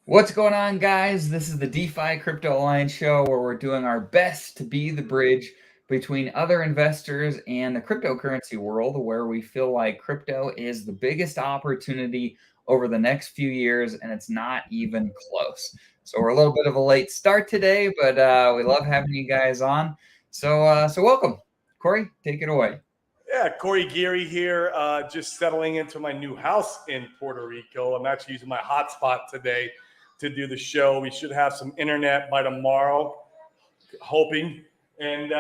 What's going on, guys? This is the DeFi Crypto Alliance show where we're doing our best to be the bridge between other investors and the cryptocurrency world, where we feel like crypto is the biggest opportunity over the next few years, and it's not even close. So we're a little bit of a late start today, but we love having you guys on. So welcome, Corey. Take it away. Yeah, Corey Geary here, just settling into my new house in Puerto Rico. I'm actually using my hotspot today to do the show. We should have some internet by tomorrow, hoping. And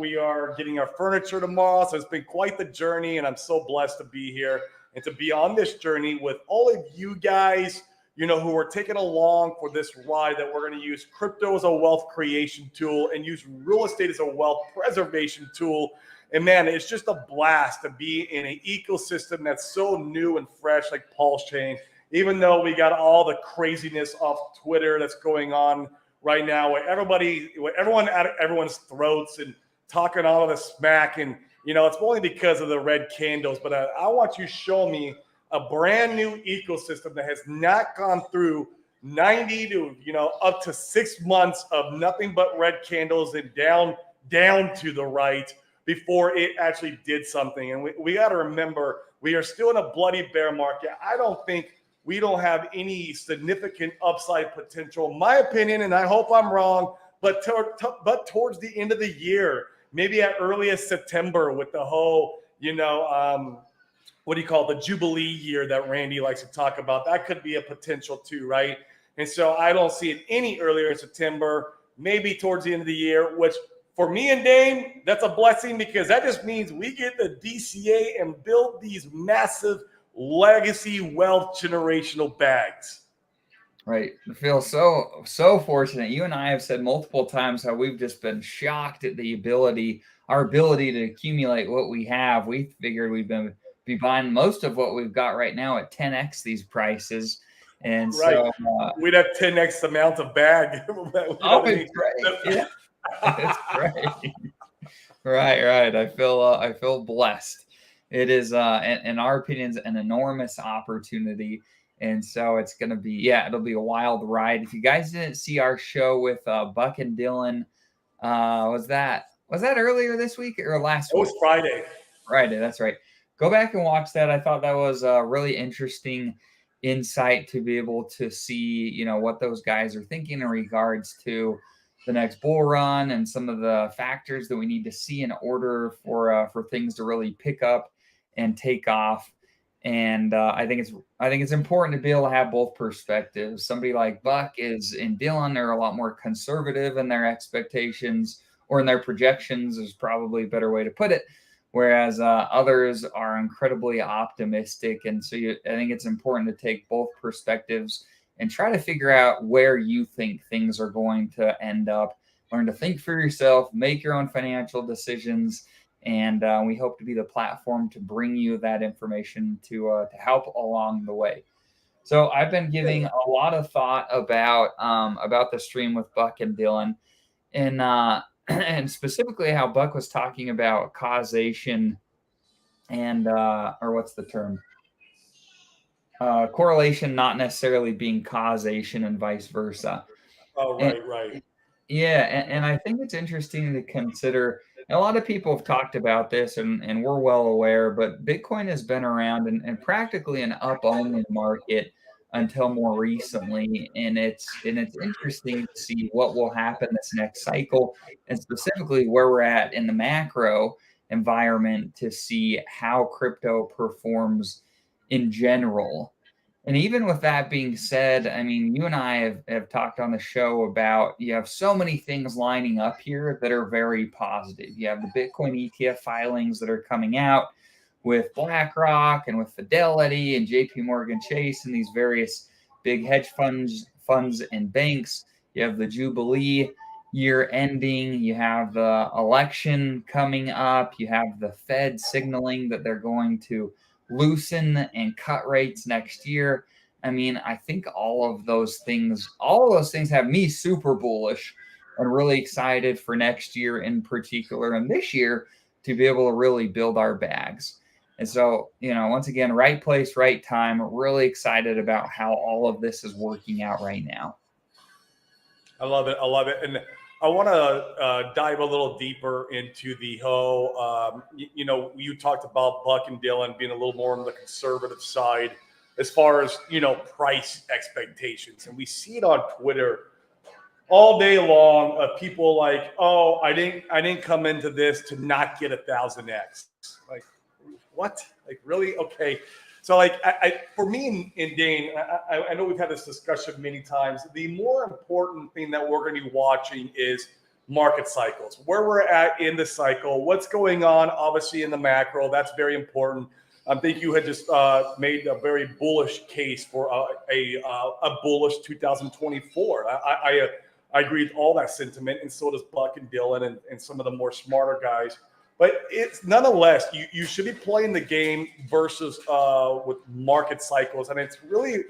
we are getting our furniture tomorrow. So it's been quite the journey, and I'm so blessed to be here and to be on this journey with all of you guys, who are taking along for this ride that we're going to use crypto as a wealth creation tool and use real estate as a wealth preservation tool. And man, it's just a blast to be in an ecosystem that's so new and fresh, like Pulse Chain. Even though we got all the craziness off Twitter that's going on right now, where everyone at everyone's throats and talking all of the smack, and it's only because of the red candles. But I want you to show me a brand new ecosystem that has not gone through 90 to up to 6 months of nothing but red candles and down to the right before it actually did something. And we got to remember, we are still in a bloody bear market. I don't think we don't have any significant upside potential, my opinion, and I hope I'm wrong, but towards the end of the year, maybe at earliest September, with the whole, what do you call it, the Jubilee year that Randy likes to talk about, that could be a potential too, right? And so I don't see it any earlier in September, maybe towards the end of the year, which for me and Dame, that's a blessing, because that just means we get the DCA and build these massive legacy wealth generational bags. Right. I feel so fortunate. You and I have said multiple times how we've just been shocked at our ability to accumulate what we have. We figured we'd be buying most of what we've got right now at 10x these prices. And right. So we'd have 10x amount of bag. It's great. Yeah. It's great. Right. I feel blessed. It is in our opinions an enormous opportunity. And so it's going to be, it'll be a wild ride. If you guys didn't see our show with Buck and Dylan, was that earlier this week or last week? It was Friday. Friday, that's right. Go back and watch that. I thought that was a really interesting insight to be able to see, what those guys are thinking in regards to the next bull run and some of the factors that we need to see in order for things to really pick up and take off. And I think it's important to be able to have both perspectives. Somebody like Buck and Dylan are a lot more conservative in their expectations, or in their projections is probably a better way to put it. Whereas others are incredibly optimistic. And so I think it's important to take both perspectives and try to figure out where you think things are going to end up. Learn to think for yourself, make your own financial decisions. And we hope to be the platform to bring you that information to help along the way. So I've been giving a lot of thought about the stream with Buck and Dylan, and specifically how Buck was talking about causation and or what's the term? Correlation not necessarily being causation, and vice versa. Oh, right. Yeah, and I think it's interesting to consider. A lot of people have talked about this, and we're well aware, but Bitcoin has been around and practically an up-only market until more recently. And it's interesting to see what will happen this next cycle, and specifically where we're at in the macro environment, to see how crypto performs in general. And even with that being said, I mean, you and I have talked on the show about, you have so many things lining up here that are very positive. You have the Bitcoin ETF filings that are coming out with BlackRock and with Fidelity and JP Morgan Chase and these various big hedge funds and banks. You have the Jubilee year ending. You have the election coming up. You have the Fed signaling that they're going to loosen and cut rates next year. I mean, I think all of those things have me super bullish and really excited for next year in particular, and this year to be able to really build our bags. And so, once again, right place, right time. Really excited about how all of this is working out right now. I love it. I love it. And I want to dive a little deeper into the whole, you talked about Buck and Dylan being a little more on the conservative side as far as, price expectations. And we see it on Twitter all day long of people like, oh, I didn't come into this to not get 1,000x. Like, what? Like, really? Okay. So, like, for me and Dane, I know we've had this discussion many times. The more important thing that we're going to be watching is market cycles, where we're at in the cycle, what's going on, obviously in the macro. That's very important. I think you had just made a very bullish case for a bullish 2024. I agree with all that sentiment, and so does Buck and Dylan and some of the more smarter guys. But it's nonetheless, you should be playing the game versus with market cycles. And it's really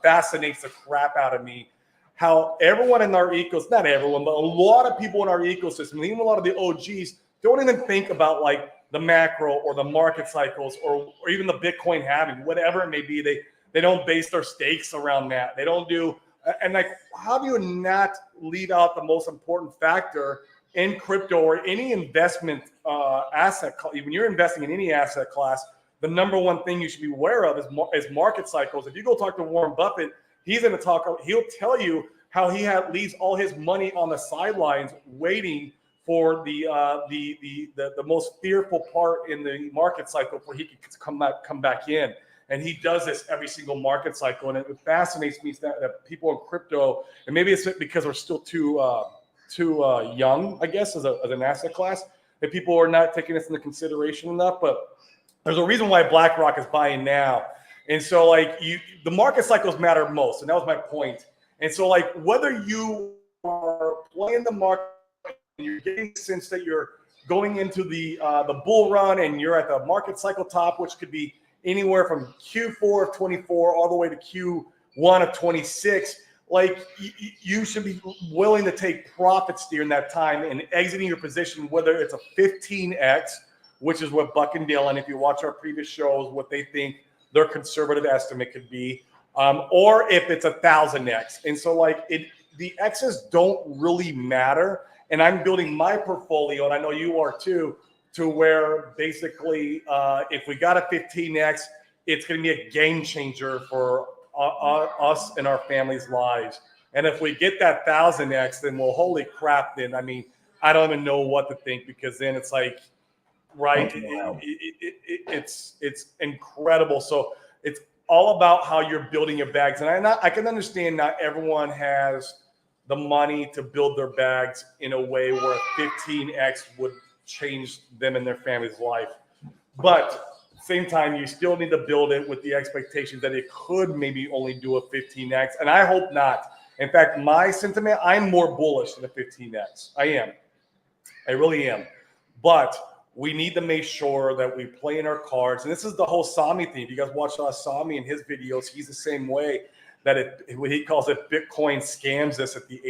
fascinates the crap out of me how everyone in our ecosystem, not everyone, but a lot of people in our ecosystem, even a lot of the OGs, don't even think about like the macro or the market cycles or even the Bitcoin halving, whatever it may be. They don't base their stakes around that. They don't do, and like, how do you not leave out the most important factor in crypto or any investment asset? When you're investing in any asset class, the number one thing you should be aware of is market cycles. If you go talk to Warren Buffett, he'll tell you how he leaves all his money on the sidelines waiting for the most fearful part in the market cycle where he can come back in. And he does this every single market cycle. And it fascinates me that people in crypto, and maybe it's because we're still too young, I guess, as an asset class, that people are not taking this into consideration enough. But there's a reason why BlackRock is buying now. And so, like, the market cycles matter most. And that was my point. And so, like, whether you are playing the market, and you're getting the sense that you're going into the bull run and you're at the market cycle top, which could be anywhere from Q4 of 24 all the way to Q1 of 26, like, you should be willing to take profits during that time and exiting your position, whether it's a 15x, which is what Buck and Dylan, if you watch our previous shows, what they think their conservative estimate could be, or if it's 1,000x. And so, like, the X's don't really matter. And I'm building my portfolio, and I know you are too, to where basically if we got a 15x, it's going to be a game changer for us and our families' lives. And if we get that 1,000x, then well, holy crap, then I mean, I don't even know what to think, because then it's like, right, it's incredible. So it's all about how you're building your bags. And I can understand not everyone has the money to build their bags in a way where a 15x would change them and their family's life. But at the same time, you still need to build it with the expectation that it could maybe only do a 15x. And I hope not. In fact, my sentiment, I'm more bullish than a 15x. I am. I really am. But we need to make sure that we play in our cards. And this is the whole Sami thing. If you guys watch Sami in his videos, he's the same way. That what he calls it, Bitcoin scams us at the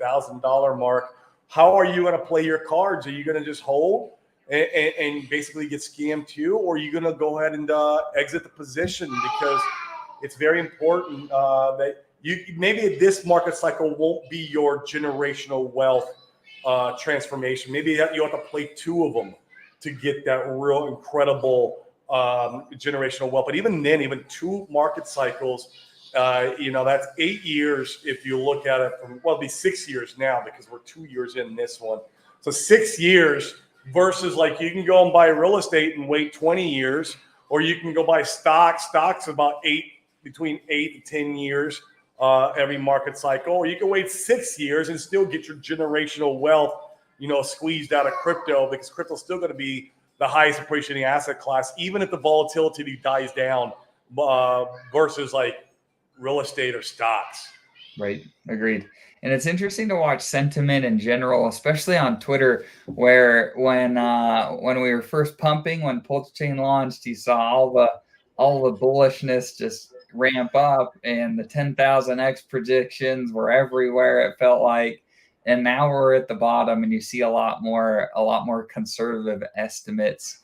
$88,000 mark. How are you going to play your cards? Are you going to just hold and basically get scammed too? Or are you going to go ahead and exit the position? Because it's very important that you maybe this market cycle won't be your generational wealth transformation. Maybe you have to play two of them to get that real incredible generational wealth. But even then, even two market cycles, that's 8 years if you look at it from, well, it'll be 6 years now because we're 2 years in this one. So 6 years versus, like, you can go and buy real estate and wait 20 years, or you can go buy stocks. Stocks about between 8 to 10 years every market cycle, or you can wait 6 years and still get your generational wealth, squeezed out of crypto, because crypto's still going to be the highest appreciating asset class, even if the volatility dies down versus like real estate or stocks. Right. Agreed. And it's interesting to watch sentiment in general, especially on Twitter, where when we were first pumping, when Pulse Chain launched, you saw all the bullishness just ramp up, and the 10,000x predictions were everywhere, it felt like. And now we're at the bottom, and you see a lot more conservative estimates.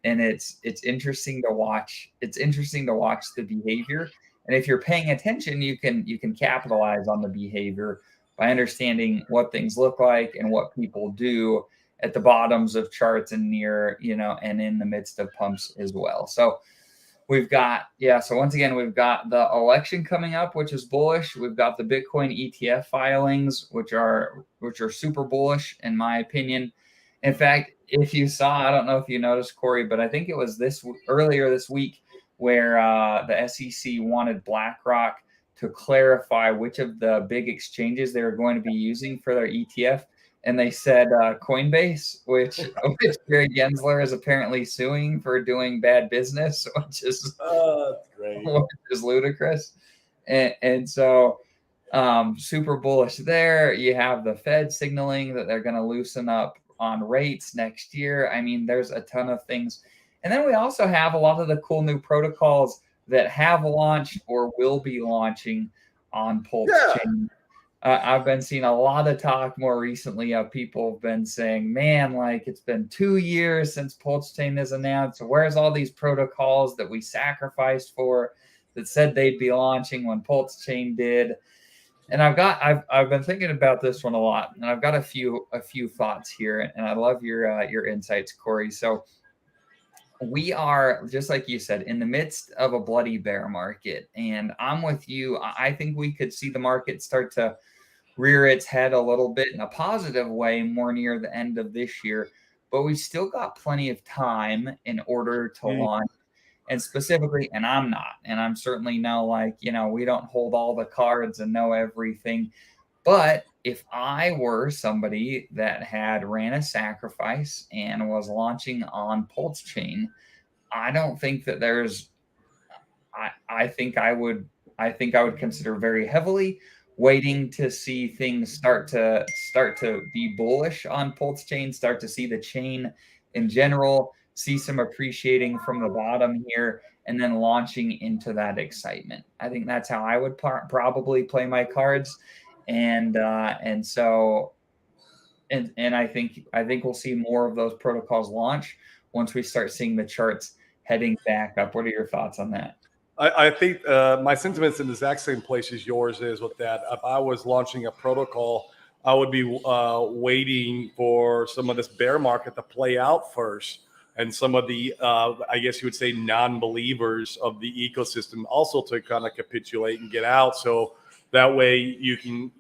and it's interesting to watch. It's interesting to watch the behavior, and if you're paying attention, you can capitalize on the behavior by understanding what things look like and what people do at the bottoms of charts and near, and in the midst of pumps as well. So we've got, yeah. So once again, we've got the election coming up, which is bullish. We've got the Bitcoin ETF filings, which are super bullish in my opinion. In fact, if you saw, I don't know if you noticed, Corey, but I think it was earlier this week where the SEC wanted BlackRock to clarify which of the big exchanges they were going to be using for their ETF, and they said Coinbase, which Gary Gensler is apparently suing for doing bad business, which is that's great, which is ludicrous, and so super bullish there. You have the Fed signaling that they're going to loosen up on rates next year. I mean, there's a ton of things, and then we also have a lot of the cool new protocols that have launched or will be launching on Pulse Chain. I've been seeing a lot of talk more recently of people have been saying, man, like it's been 2 years since Pulse Chain is announced. So where's all these protocols that we sacrificed for that said they'd be launching when Pulse Chain did? And I've been thinking about this one a lot, and I've got a few thoughts here, and I love your insights, Corey. So we are, just like you said, in the midst of a bloody bear market, and I'm with you. I think we could see the market start to rear its head a little bit in a positive way more near the end of this year, but we've still got plenty of time in order to launch. And specifically, and I'm certainly no, like, we don't hold all the cards and know everything. But if I were somebody that had ran a sacrifice and was launching on Pulse Chain, I don't think that there's I think I would consider very heavily waiting to see things start to be bullish on Pulse Chain, start to see the chain in general, see some appreciating from the bottom here, and then launching into that excitement. I think that's how I would probably play my cards, and so I think we'll see more of those protocols launch once we start seeing the charts heading back up. What are your thoughts on that? I think my sentiments in the exact same place as yours is with that. If I was launching a protocol, I would be waiting for some of this bear market to play out first. And some of the, I guess you would say, non-believers of the ecosystem also to kind of capitulate and get out. So that way you can,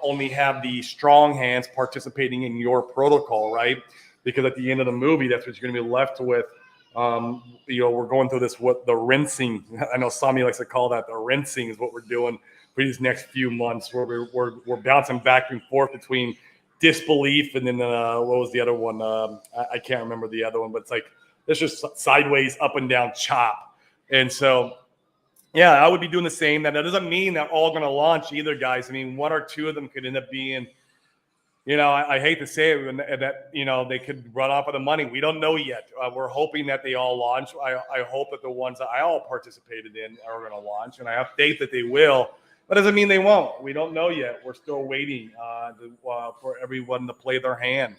only have the strong hands participating in your protocol, right? Because at the end of the movie, that's what you're going to be left with. We're going through the rinsing. I know Sami likes to call that the rinsing is what we're doing for these next few months, where we're bouncing back and forth between disbelief and then what was the other one? I can't remember the other one, but it's just sideways, up and down chop. And so, yeah, I would be doing the same. That doesn't mean they're all going to launch either, guys. I mean, one or two of them could end up being. I hate to say it, that they could run off of the money. We don't know yet. We're hoping that they all launch. I hope that the ones that I all participated in are going to launch, and I have faith that they will. But doesn't mean they won't. We don't know yet. We're still waiting for everyone to play their hand.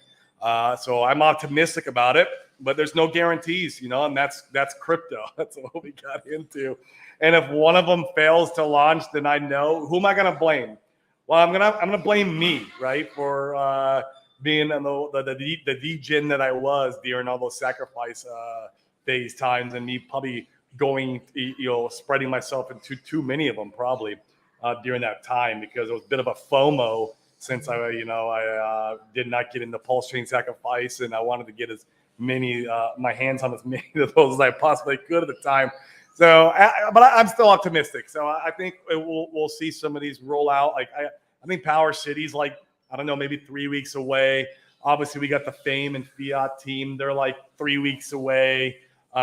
So I'm optimistic about it, but there's no guarantees, and that's crypto. That's what we got into. And if one of them fails to launch, then I know who am I going to blame? Well, I'm gonna blame me, right, for being the degen that I was during all those sacrifice days times, and me probably going, spreading myself into too many of them probably during that time, because it was a bit of a FOMO since I did not get into Pulse Chain sacrifice, and I wanted to get as many my hands on as many of those as I possibly could at the time. So, but I'm still optimistic. So I think we'll see some of these roll out. Like I think Power City's maybe 3 weeks away. Obviously, we got the Fame and Fiat team. They're 3 weeks away.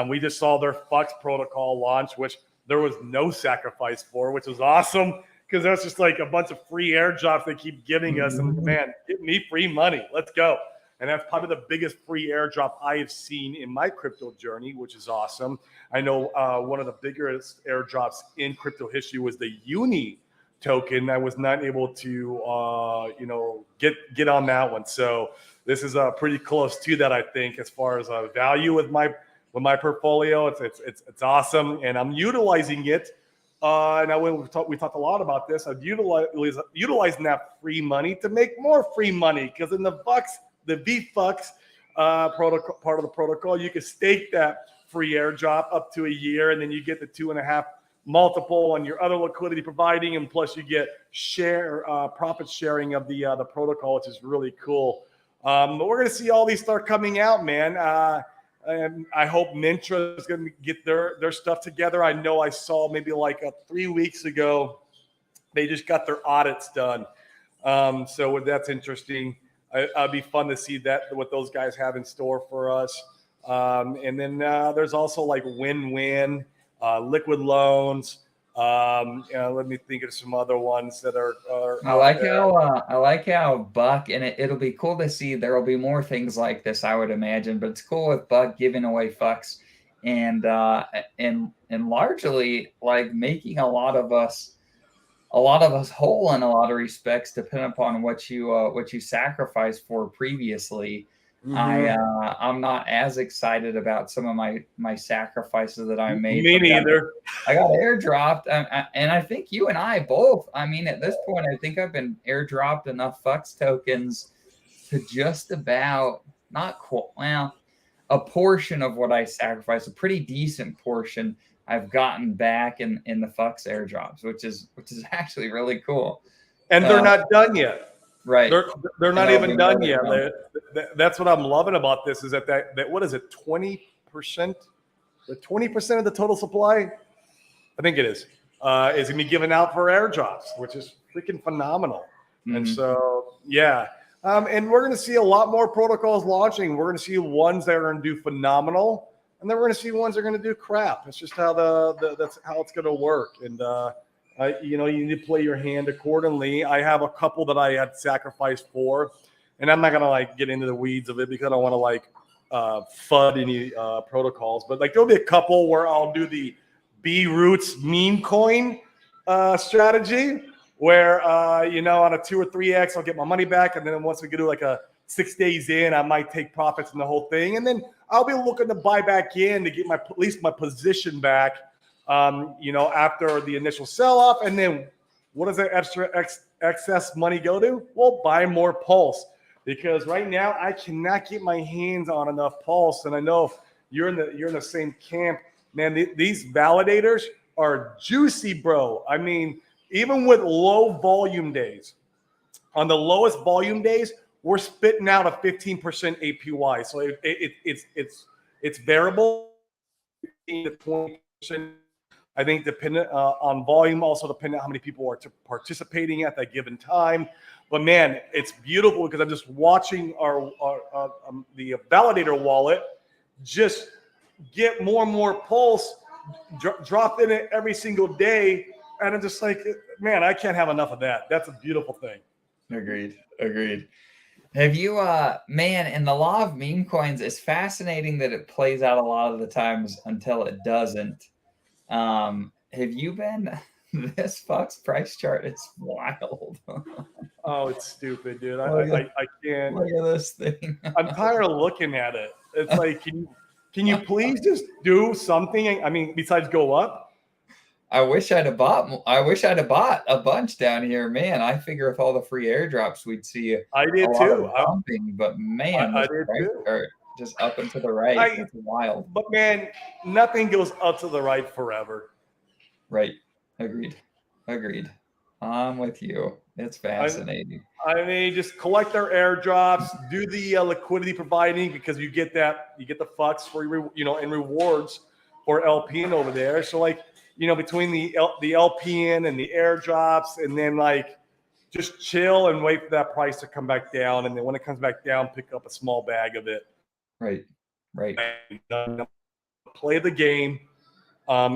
We just saw their Fux protocol launch, which there was no sacrifice for, which was awesome, because that's just a bunch of free airdrops they keep giving us. And man, give me free money. Let's go. And that's probably the biggest free airdrop I have seen in my crypto journey, which is awesome. I know one of the biggest airdrops in crypto history was the Uni token. I was not able to, get on that one. So this is pretty close to that, I think, as far as value with with my portfolio. It's awesome, and I'm utilizing it. And we talked a lot about this. I'm utilizing that free money to make more free money, because in the VFUX protocol, part of the protocol, you can stake that free airdrop up to a year, and then you get the 2.5 multiple on your other liquidity providing, and plus you get profit sharing of the protocol, which is really cool. But we're going to see all these start coming out, man. And I hope Mintra is going to get their stuff together. I know I saw maybe like 3 weeks ago, they just got their audits done. So that's interesting. It'd be fun to see what those guys have in store for us. And then there's also like Win-Win, Liquid Loans. Let me think of some other ones that are I like how Buck, and it'll be cool to see. There will be more things like this, I would imagine, but it's cool with Buck giving away fucks and largely like making a lot of us whole in a lot of respects, depending upon what you sacrificed for previously. Mm-hmm. I'm not as excited about some of my sacrifices that I made. Me neither. I got airdropped, and I think you and I both. I mean, at this point, I think I've been airdropped enough Fux tokens to just about a portion of what I sacrificed, a pretty decent portion I've gotten back in the Fux airdrops, which is actually really cool. And they're not done yet. Right. They're not even done yet. That's what I'm loving about this, is that what is it, 20%? The 20% of the total supply, I think it is going to be given out for airdrops, which is freaking phenomenal. Mm-hmm. And so, yeah. And we're going to see a lot more protocols launching. We're going to see ones that are going to do phenomenal, and then we're going to see ones that are going to do crap. It's just how that's how it's going to work. And you need to play your hand accordingly. I have a couple that I had sacrificed for, and I'm not going to like get into the weeds of it because I don't want to like FUD any protocols. But like there'll be a couple where I'll do the B Roots meme coin strategy, where on a 2 or 3x I'll get my money back, and then once we get to like a 6 days in, I might take profits in the whole thing, and then I'll be looking to buy back in to get at least my position back. After the initial sell-off, and then what does that excess money go to? Well, buy more Pulse, because right now I cannot get my hands on enough Pulse, and I know you're in the same camp, man. These validators are juicy, bro. I mean, even with low volume days, on the lowest volume days, we're spitting out a 15% APY. So it's variable, 15 to 20%. I think dependent on volume, also dependent on how many people are participating at that given time. But man, it's beautiful because I'm just watching the validator wallet just get more and more Pulse dropped in it every single day, and I'm just like, man, I can't have enough of that. That's a beautiful thing. Agreed. Have you, man, in the law of meme coins, it's fascinating that it plays out a lot of the times until it doesn't. Have you been? This Fox price chart is wild. Oh, it's stupid, dude. I can't. Look at this thing. I'm tired of looking at it. It's like, can you please just do something? I mean, besides go up. I wish I'd have bought a bunch down here, man. I figure with all the free airdrops we'd see. I did too. But man, I did too. Just up and to the right. It's wild. But man, nothing goes up to the right forever. Right. Agreed. I'm with you. It's fascinating. I mean, just collect their airdrops, do the liquidity providing, because you get the fucks for in rewards for LPing over there. So like, between the LPN and the airdrops, and then like just chill and wait for that price to come back down, and then when it comes back down, pick up a small bag of it. Right. And, play the game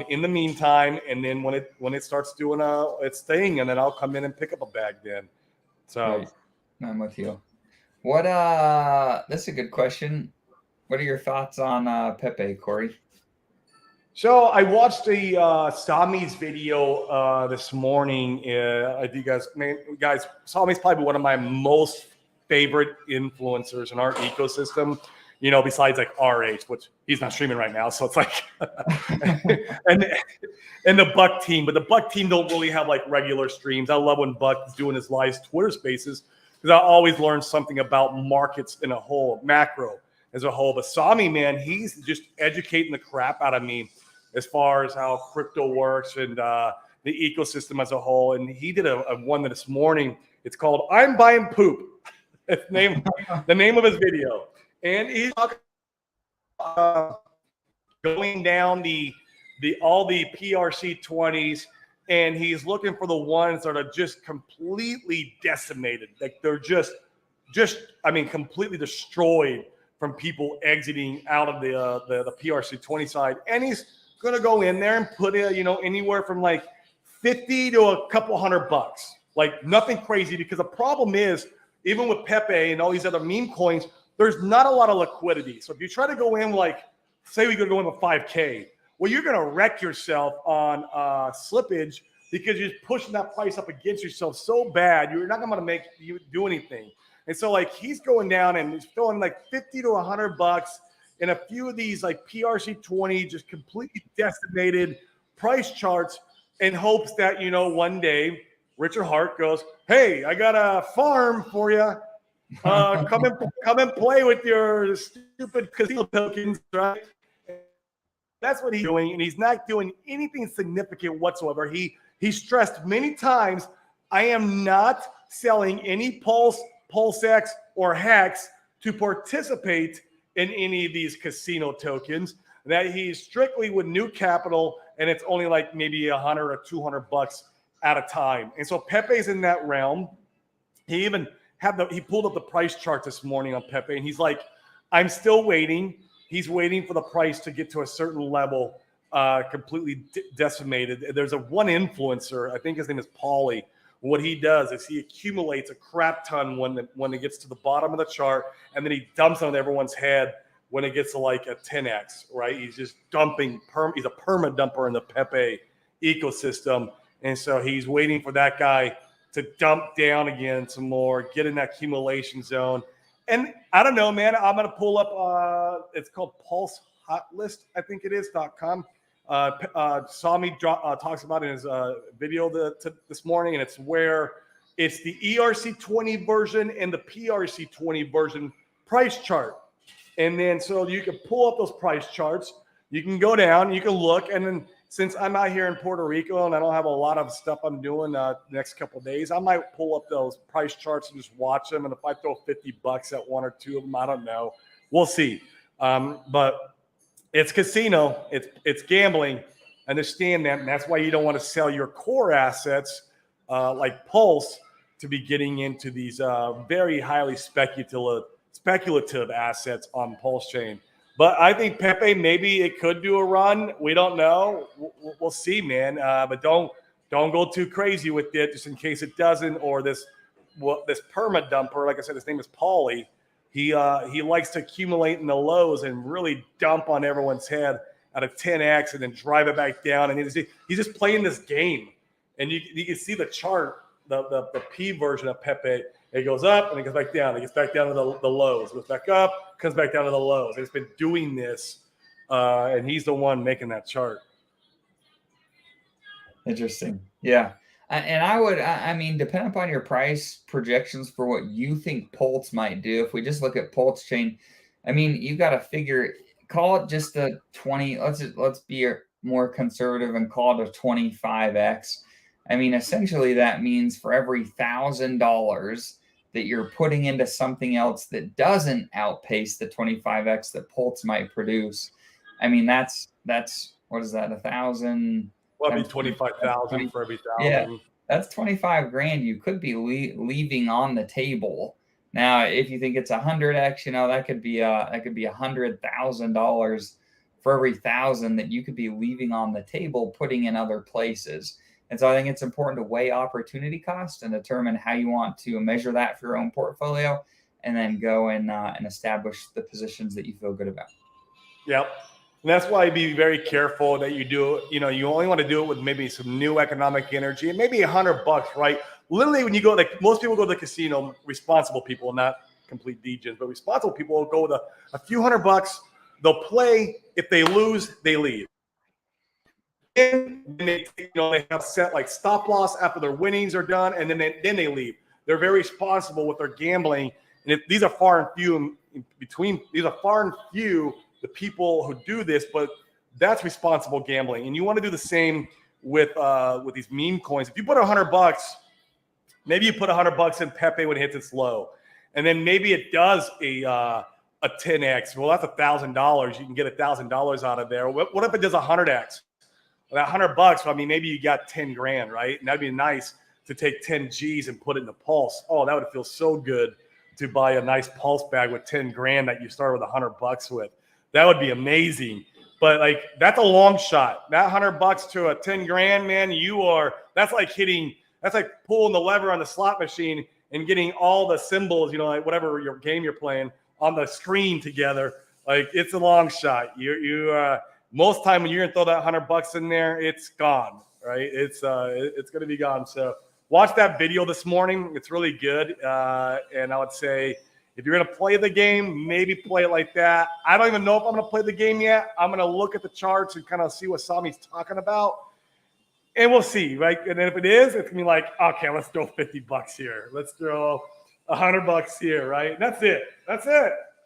in the meantime, and then when it starts doing its thing, and then I'll come in and pick up a bag then. So right. I'm with you. What this is a good question. What are your thoughts on Pepe, Corey? So I watched a Sami's video this morning. I think Sami's probably one of my most favorite influencers in our ecosystem. besides like RH, which he's not streaming right now. So it's like, and the Buck team, but the Buck team don't really have like regular streams. I love when Buck is doing his live Twitter spaces because I always learn something about markets in a whole, macro as a whole. But Sami, man, he's just educating the crap out of me as far as how crypto works and the ecosystem as a whole. And he did a one this morning. It's called "I'm Buying Poop." It's the name of his video. And he's going down all the PRC20s, and he's looking for the ones that are just completely decimated. Like they're just completely destroyed from people exiting out of the PRC20 side. And he's going to go in there and put anywhere from like 50 to a couple $100. Like nothing crazy, because the problem is, even with Pepe and all these other meme coins, there's not a lot of liquidity. So if you try to go in, like, say we could go in with 5K, well, you're going to wreck yourself on slippage because you're pushing that price up against yourself so bad, you're not going to make you do anything. And so, like, he's going down and he's throwing like 50 to $100 in a few of these like PRC20, just completely decimated price charts, in hopes that, one day Richard Hart goes, "Hey, I got a farm for you. Come and play with your stupid casino tokens," right? That's what he's doing, and he's not doing anything significant whatsoever. He stressed many times, "I am not selling any PulseX or Hex to participate in any of these casino tokens." That he's strictly with new capital, and it's only like maybe $100 or $200 at a time. And so Pepe's in that realm. He even he pulled up the price chart this morning on Pepe, and he's like, "I'm still waiting." He's waiting for the price to get to a certain level, completely decimated. There's one influencer, I think his name is Paulie. What he does is he accumulates a crap ton when it gets to the bottom of the chart, and then he dumps it on everyone's head when it gets to like a 10x, right? He's just dumping. He's a perma dumper in the Pepe ecosystem. And so he's waiting for that guy to dump down again some more, get in that accumulation zone. And I don't know, man. I'm going to pull up, it's called Pulse Hot List, I think it is, .com. Sami talks about it in his video this morning, and it's where it's the ERC20 version and the PRC20 version price chart. And then so you can pull up those price charts. You can go down, you can look, and then since I'm out here in Puerto Rico and I don't have a lot of stuff I'm doing the next couple of days, I might pull up those price charts and just watch them. And if I throw $50 at one or two of them, I don't know. We'll see. But it's casino. It's gambling. Understand that. And that's why you don't want to sell your core assets like Pulse to be getting into these very highly speculative assets on Pulse Chain. But I think Pepe, maybe it could do a run. We don't know. We'll see, man. But don't go too crazy with it, just in case it doesn't. Or this perma dumper, like I said, his name is Paulie. He likes to accumulate in the lows and really dump on everyone's head at a 10x and then drive it back down. And he's just playing this game. And you can see the chart, the P version of Pepe. It goes up and it goes back down. It gets back down to the lows. It goes back up, comes back down to the lows. It's been doing this, and he's the one making that chart. Interesting. Yeah. And I mean, depending upon your price projections for what you think Pulse might do, if we just look at Pulse Chain, I mean, you got to figure, call it just a 20. Let's be more conservative and call it a 25x. I mean, essentially that means for every $1,000 that you're putting into something else that doesn't outpace the 25x that Pulse might produce. I mean, that's what is that? 1,000. Well, it'd be 25,000 for every 1,000. Yeah, that's 25 grand you could be leaving on the table. Now, if you think it's 100x, that could be $100,000 for every 1,000 that you could be leaving on the table, putting in other places. And so I think it's important to weigh opportunity cost and determine how you want to measure that for your own portfolio, and then go and establish the positions that you feel good about. Yep. And that's why be very careful that you do, you only want to do it with maybe some new economic energy and maybe $100, right? Literally when you go, like most people go to the casino, responsible people, not complete degens, but responsible people will go with a few $100. They'll play. If they lose, they leave. And they have set like stop loss after their winnings are done, and then they leave. They're very responsible with their gambling, and these are far and few in between. These are far and few the people who do this, but that's responsible gambling. And you want to do the same with these meme coins. If you put $100, maybe you put $100 in Pepe when it hits its low, and then maybe it does a 10x. Well, that's $1,000. You can get $1,000 out of there. What if it does 100x? Well, that $100, I mean, maybe you got 10 grand, right? And that'd be nice to take 10 G's and put it in the pulse. Oh, that would feel so good to buy a nice pulse bag with 10 grand that you started with $100 with. That would be amazing. But like, that's a long shot. That $100 to a 10 grand, man, that's like pulling the lever on the slot machine and getting all the symbols, like whatever your game you're playing on the screen together. Like, it's a long shot. Most time when you're gonna throw that $100 in there, it's gone, right? It's gonna be gone. So watch that video this morning. It's really good. And I would say if you're gonna play the game, maybe play it like that. I don't even know if I'm gonna play the game yet. I'm gonna look at the charts and kind of see what Sami's talking about. And we'll see, right? And then if it is, it's gonna be like, okay, let's throw $50 here. Let's throw $100 here, right? That's it.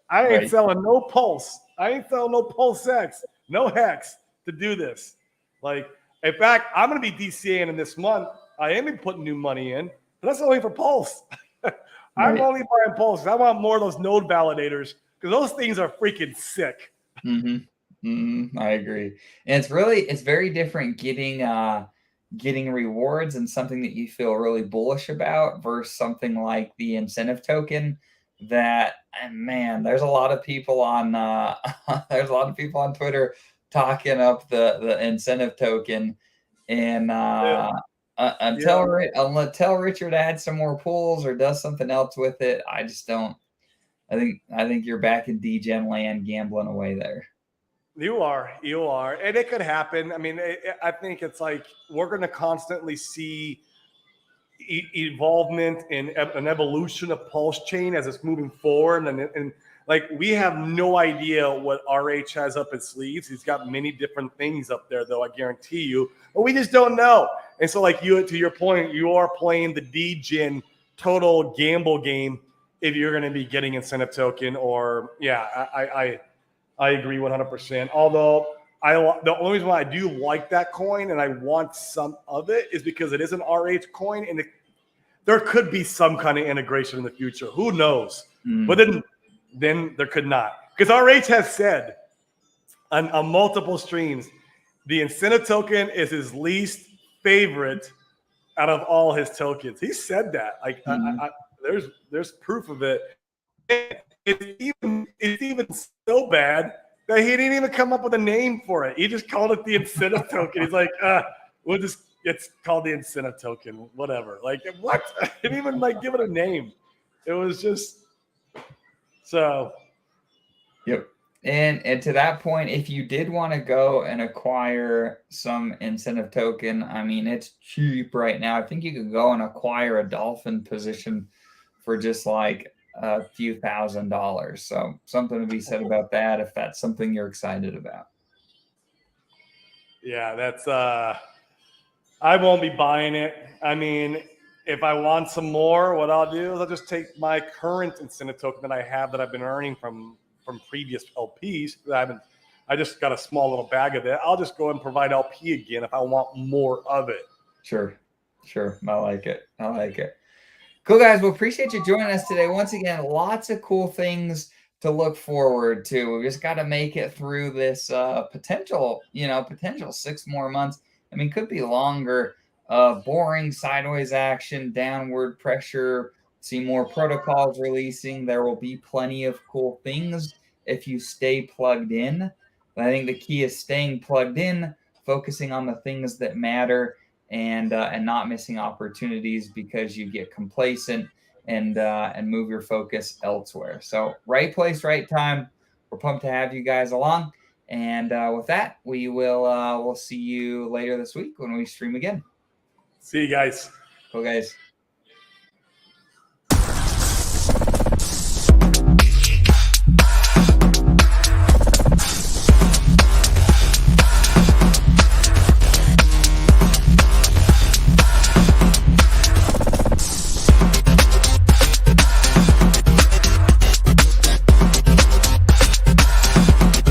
I ain't selling no pulse. I ain't selling no pulse X. No hex to do this. Like, in fact, I'm going to be DCAing in this month. I am putting new money in, but that's only for Pulse. I'm only buying Pulse. I want more of those node validators because those things are freaking sick. I agree. And it's very different getting rewards and something that you feel really bullish about versus something like the incentive token. That, man, there's a lot of people on Twitter talking up the incentive token, and until Richard adds some more pools or does something else with it, I just don't. I think you're back in degen land gambling away there. You are, and it could happen. I mean, I think it's like we're going to constantly see evolvement and an evolution of Pulse Chain as it's moving forward, and like we have no idea what RH has up his sleeves. He's got many different things up there, though, I guarantee you, but we just don't know. And so, like, to your point, you are playing the degen total gamble game if you're going to be getting incentive token. Or I agree 100%. Although the only reason why I do like that coin and I want some of it is because it is an RH coin, and there could be some kind of integration in the future. Who knows? But then there could not, because RH has said on multiple streams the incentive token is his least favorite out of all his tokens. He said that. Like, there's proof of it. It's even so bad that he didn't even come up with a name for it. He just called it the incentive token. He's like, it's called the incentive token, whatever. Like, what? I didn't even give it a name. It was just so. Yep. And to that point, if you did want to go and acquire some incentive token, I mean, it's cheap right now. I think you could go and acquire a dolphin position for just like a few $1,000s. So something to be said about that if that's something you're excited about. Yeah, that's I won't be buying it. I mean, if I want some more, what I'll do is I'll just take my current incentive token that I have that I've been earning from previous LPs. I just got a small little bag of it. I'll just go and provide LP again if I want more of it. Sure. I like it. Cool, guys. Well, appreciate you joining us today. Once again, lots of cool things to look forward to. We just got to make it through this potential 6 more months. I mean, could be longer. Boring sideways action, downward pressure. See more protocols releasing. There will be plenty of cool things if you stay plugged in. But I think the key is staying plugged in, focusing on the things that matter, and not missing opportunities because you get complacent and move your focus elsewhere. So right place, right time. We're pumped to have you guys along. And with that, we'll see you later this week when we stream again. See you guys. Cool, guys.